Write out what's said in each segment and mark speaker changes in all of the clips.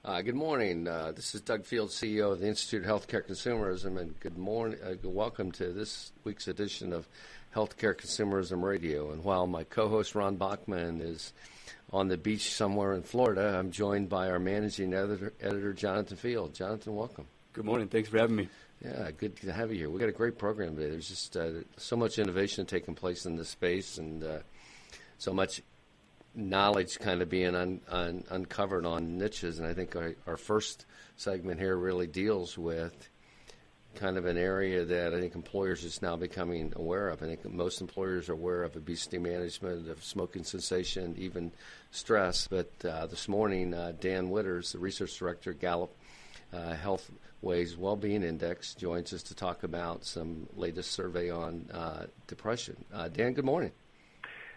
Speaker 1: Good morning. This is Doug Fields, CEO of the Institute of HealthCare Consumerism, and good morning. Welcome to this week's edition of HealthCare Consumerism Radio. And while my co-host Ron Bachman is on the beach somewhere in Florida, I'm joined by our managing editor Jonathan Field. Jonathan, welcome.
Speaker 2: Good morning. Thanks for having me.
Speaker 1: Yeah, good to have you here. We've got a great program today. There's just so much innovation taking place in this space, and so much knowledge kind of being uncovered on niches. And I think our first segment here really deals with kind of an area that I think employers are just now becoming aware of. I think most employers are aware of obesity management, of smoking cessation, even stress. But this morning, Dan Witters, the research director at Gallup-Healthways Well-Being Index, joins us to talk about some latest survey on depression. Dan, good morning.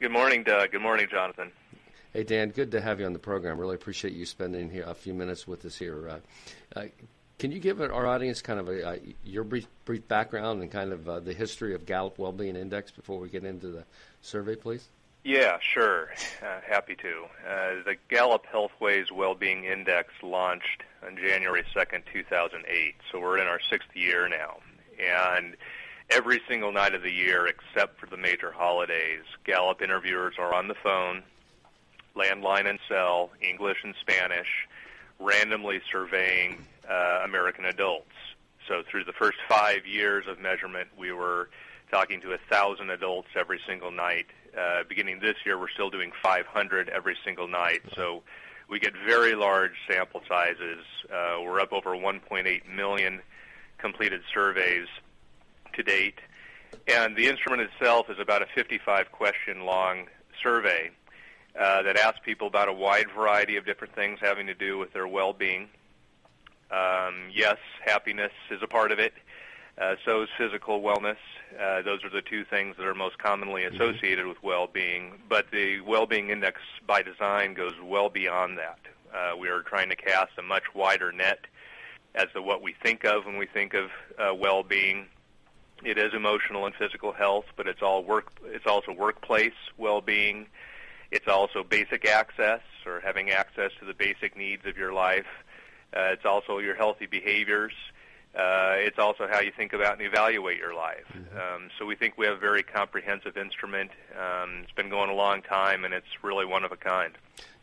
Speaker 3: Good morning, Doug. Good morning, Jonathan.
Speaker 1: Hey, Dan, good to have you on the program. Really appreciate you spending here a few minutes with us here. Can you give our audience kind of your brief background and kind of the history of Gallup Well-Being Index before we get into the survey, please?
Speaker 3: Yeah, sure. Happy to. The Gallup-Healthways Well-Being Index launched on January 2nd, 2008, so we're in our sixth year now. And every single night of the year, except for the major holidays, Gallup interviewers are on the phone, landline and cell, English and Spanish, randomly surveying American adults. So through the first 5 years of measurement, we were talking to 1,000 adults every single night. Beginning this year, we're still doing 500 every single night. So we get very large sample sizes. We're up over 1.8 million completed surveys to date. And the instrument itself is about a 55-question long survey that asks people about a wide variety of different things having to do with their well-being. Yes, happiness is a part of it. So is physical wellness. Those are the two things that are most commonly associated with well-being. But the well-being index, by design, goes well beyond that. We are trying to cast a much wider net as to what we think of when we think of well-being. It is emotional and physical health, but it's also workplace well-being. It's also basic access, or having access to the basic needs of your life. It's also your healthy behaviors. It's also how you think about and evaluate your life. So we think we have a very comprehensive instrument. It's been going a long time, and it's really one of a kind.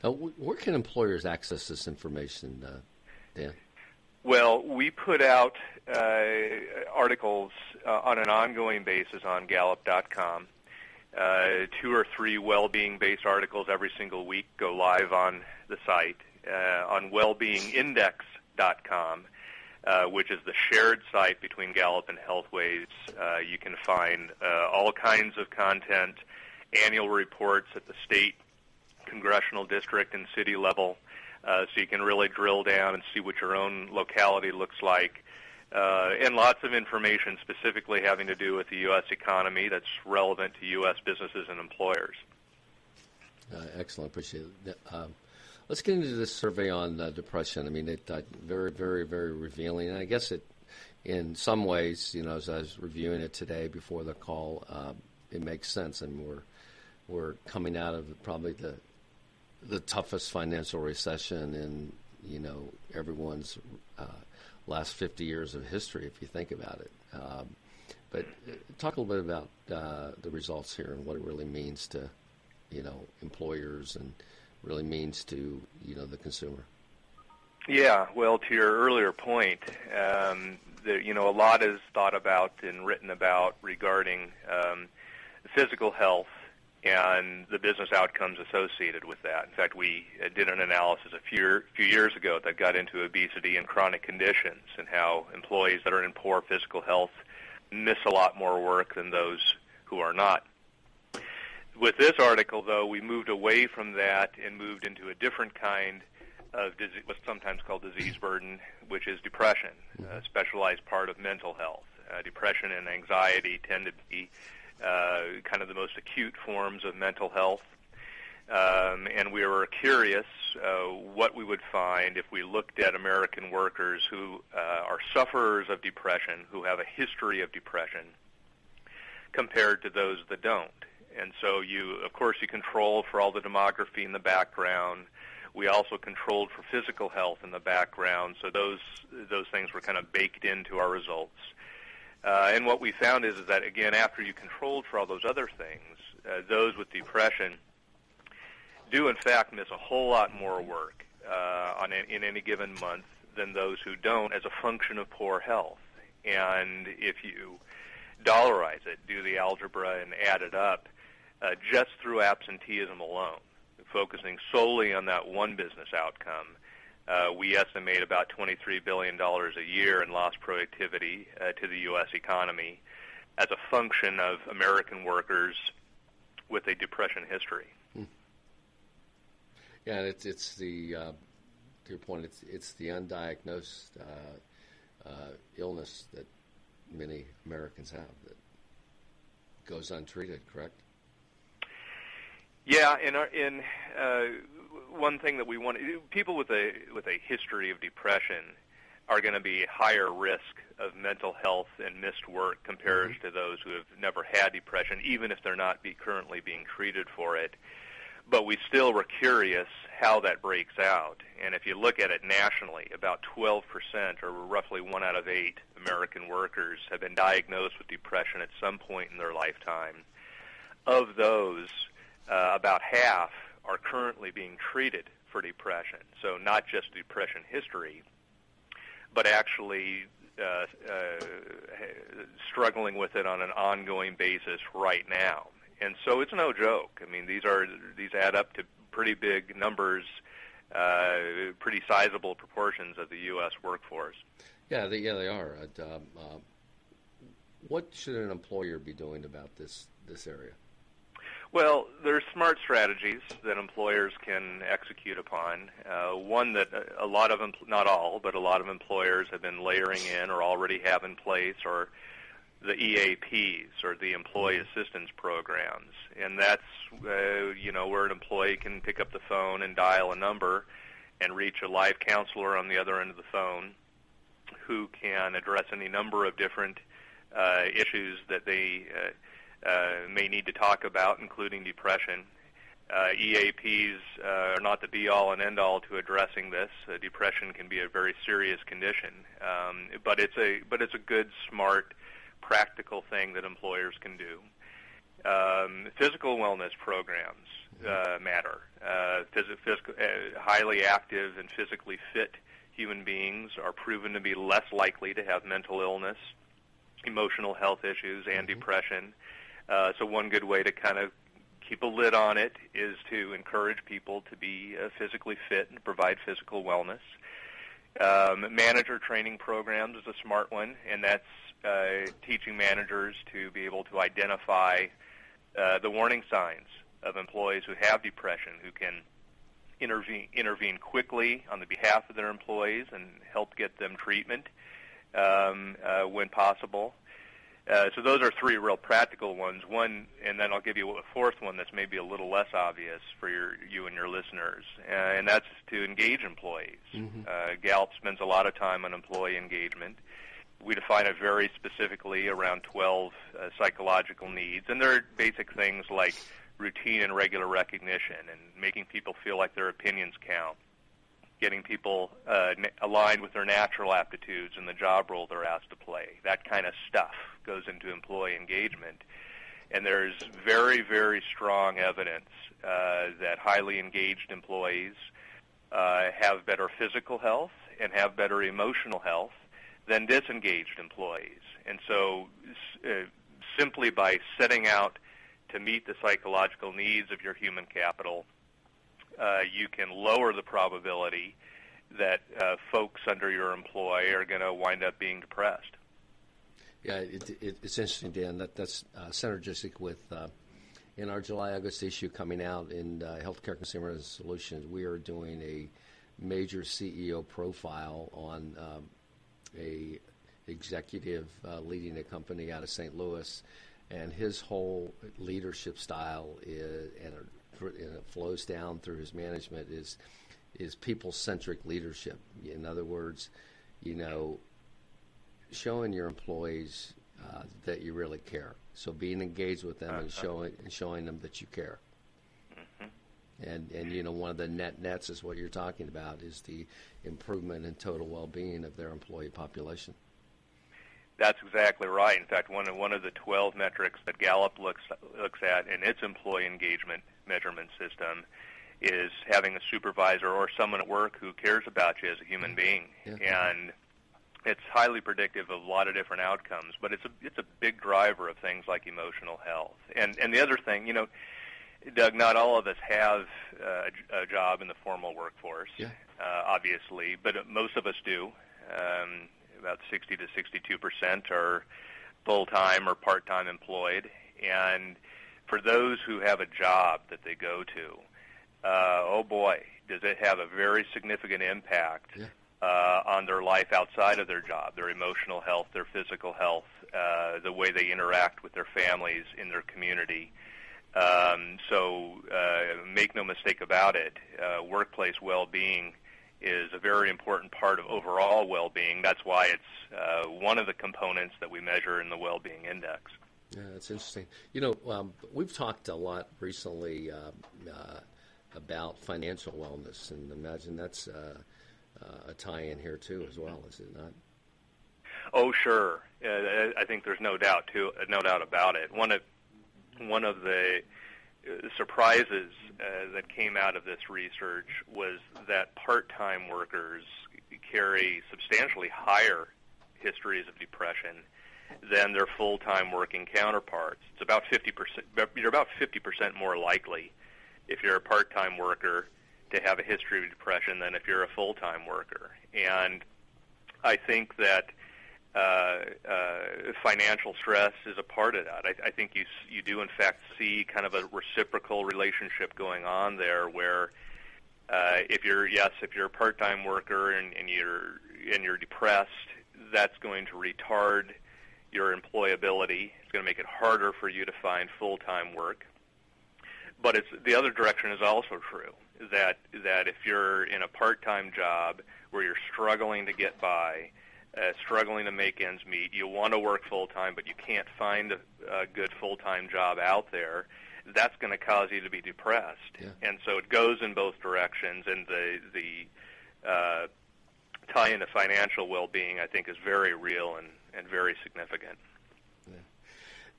Speaker 1: Now, where can employers access this information, Dan?
Speaker 3: Well, we put out articles on an ongoing basis on Gallup.com. 2 or 3 well-being-based articles every single week go live on the site. On wellbeingindex.com, which is the shared site between Gallup and Healthways, you can find all kinds of content, annual reports at the state, congressional district, and city level, so you can really drill down and see what your own locality looks like. And lots of information specifically having to do with the U.S. economy that's relevant to U.S. businesses and employers.
Speaker 1: Excellent. Appreciate it. Let's get into this survey on depression. I mean, it's very, very, very revealing. And I guess it, in some ways, as I was reviewing it today before the call, it makes sense. I mean, we're coming out of probably the toughest financial recession in, everyone's last 50 years of history, if you think about it. But talk a little bit about the results here and what it really means to, employers and really means to, the consumer.
Speaker 3: Yeah, well, to your earlier point, a lot is thought about and written about regarding physical health and the business outcomes associated with that. In fact, we did an analysis a few years ago that got into obesity and chronic conditions and how employees that are in poor physical health miss a lot more work than those who are not. With this article, though, we moved away from that and moved into a different kind of what's sometimes called disease burden, which is depression, a specialized part of mental health. Depression and anxiety tend to be kind of the most acute forms of mental health. And we were curious what we would find if we looked at American workers who are sufferers of depression, who have a history of depression, compared to those that don't. And so you control for all the demography in the background. We also controlled for physical health in the background, so those things were kind of baked into our results. And what we found is that, again, after you controlled for all those other things, those with depression do, in fact, miss a whole lot more work in any given month than those who don't, as a function of poor health. And if you dollarize it, do the algebra and add it up, just through absenteeism alone, focusing solely on that one business outcome, we estimate about $23 billion a year in lost productivity to the U.S. economy as a function of American workers with a depression history.
Speaker 1: Yeah, and it's the to your point, it's the undiagnosed illness that many Americans have that goes untreated. Correct?
Speaker 3: Yeah, one thing that we want, people with a history of depression are going to be higher risk of mental health and missed work compared to those who have never had depression, even if they're not currently being treated for it. But we still were curious how that breaks out. And if you look at it nationally, about 12%, or roughly 1 out of 8 American workers, have been diagnosed with depression at some point in their lifetime. Of those, about half are currently being treated for depression. So not just depression history, but actually struggling with it on an ongoing basis right now. And so it's no joke. I mean, these add up to pretty big numbers, pretty sizable proportions of the U.S. workforce.
Speaker 1: Yeah, they are. What should an employer be doing about this area?
Speaker 3: Well, there's smart strategies that employers can execute upon. One that a lot of, not all, but a lot of employers have been layering in or already have in place, or the EAPs, or the Employee Assistance Programs. And that's, where an employee can pick up the phone and dial a number and reach a live counselor on the other end of the phone who can address any number of different issues that they may need to talk about, including depression. EAPs are not the be-all and end-all to addressing this. Depression can be a very serious condition, but it's a good, smart, practical thing that employers can do. Physical wellness programs matter. Highly active and physically fit human beings are proven to be less likely to have mental illness, emotional health issues, and depression. So one good way to kind of keep a lid on it is to encourage people to be physically fit and provide physical wellness. Manager training programs is a smart one, and that's teaching managers to be able to identify the warning signs of employees who have depression, who can intervene quickly on the behalf of their employees and help get them treatment when possible. So those are 3 real practical ones. One, and then I'll give you a 4th one that's maybe a little less obvious for you and your listeners, and that's to engage employees. Gallup spends a lot of time on employee engagement. We define it very specifically around 12 psychological needs, and they're basic things like routine and regular recognition and making people feel like their opinions count, getting people aligned with their natural aptitudes in the job role they're asked to play. That kind of stuff goes into employee engagement. And there's very, very strong evidence that highly engaged employees have better physical health and have better emotional health than disengaged employees. And so simply by setting out to meet the psychological needs of your human capital, you can lower the probability that folks under your employ are going to wind up being depressed.
Speaker 1: Yeah, it's interesting, Dan. That's synergistic with in our July-August issue coming out in HealthCare Consumerism Solutions. We are doing a major CEO profile on a executive leading a company out of St. Louis, and his whole leadership style and it flows down through his management is people-centric leadership. In other words, showing your employees that you really care. So being engaged with them and showing them that you care. And one of the nets is what you're talking about, is the improvement in total well-being of their employee population.
Speaker 3: That's exactly right. In fact, one of the 12 metrics that Gallup looks at in its employee engagement measurement system is having a supervisor or someone at work who cares about you as a human being. Yeah. And it's highly predictive of a lot of different outcomes, but it's a big driver of things like emotional health. And the other thing, Doug, not all of us have a job in the formal workforce, obviously, but most of us do. About 60 to 62% are full-time or part-time employed. And for those who have a job that they go to, oh boy, does it have a very significant impact on their life outside of their job, their emotional health, their physical health, the way they interact with their families in their community. So make no mistake about it, workplace well-being is a very important part of overall well-being. That's why it's one of the components that we measure in the well-being index.
Speaker 1: Yeah, that's interesting. We've talked a lot recently about financial wellness, and imagine that's a tie-in here too as well, is it not?
Speaker 3: Oh, sure. I think there's no doubt about it. One of the surprises that came out of this research was that part-time workers carry substantially higher histories of depression than their full-time working counterparts. It's about 50%. You're about 50% more likely if you're a part-time worker to have a history of depression than if you're a full-time worker. And I think that financial stress is a part of that. I think you do in fact see kind of a reciprocal relationship going on there, where if you're a part-time worker and you're depressed, that's going to retard your employability. It's going to make it harder for you to find full-time work. But the other direction is also true, that if you're in a part-time job where you're struggling to get by, struggling to make ends meet, you want to work full-time, but you can't find a good full-time job out there, that's going to cause you to be depressed. Yeah. And so it goes in both directions, and the tie-in to financial well-being, I think, is very real and very significant.
Speaker 1: Yeah.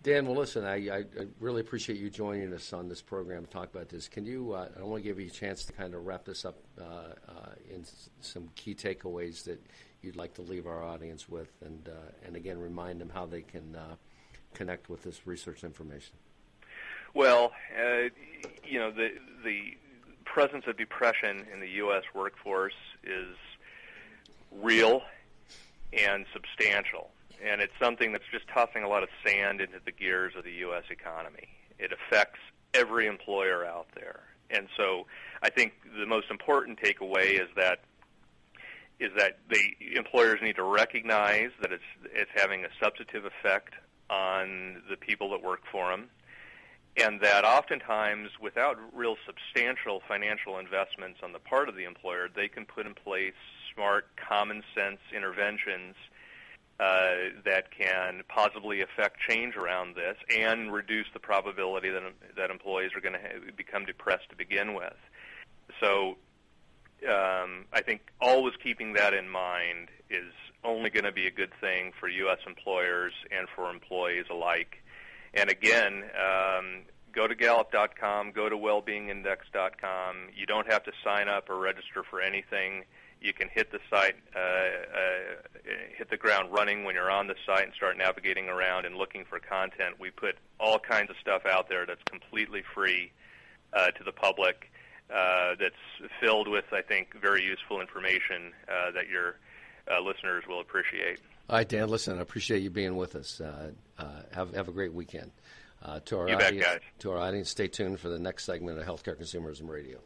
Speaker 1: Dan, well, listen, I really appreciate you joining us on this program to talk about this. Can you, I want to give you a chance to kind of wrap this up in some key takeaways that you'd like to leave our audience with, and again, remind them how they can connect with this research information.
Speaker 3: Well, the presence of depression in the U.S. workforce is real and substantial. And it's something that's just tossing a lot of sand into the gears of the U.S. economy. It affects every employer out there. And so I think the most important takeaway is that the employers need to recognize that it's having a substantive effect on the people that work for them, and that oftentimes without real substantial financial investments on the part of the employer, they can put in place smart, common sense interventions that can positively affect change around this and reduce the probability that employees are going to become depressed to begin with. So I think always keeping that in mind is only going to be a good thing for U.S. employers and for employees alike. And again, go to Gallup.com, go to wellbeingindex.com. You don't have to sign up or register for anything. You can hit the site, hit the ground running when you're on the site and start navigating around and looking for content. We put all kinds of stuff out there that's completely free to the public, that's filled with, I think, very useful information that your listeners will appreciate.
Speaker 1: All right, Dan, listen, I appreciate you being with us. Have a great weekend. To our audience, stay tuned for the next segment of HealthCare Consumerism Radio.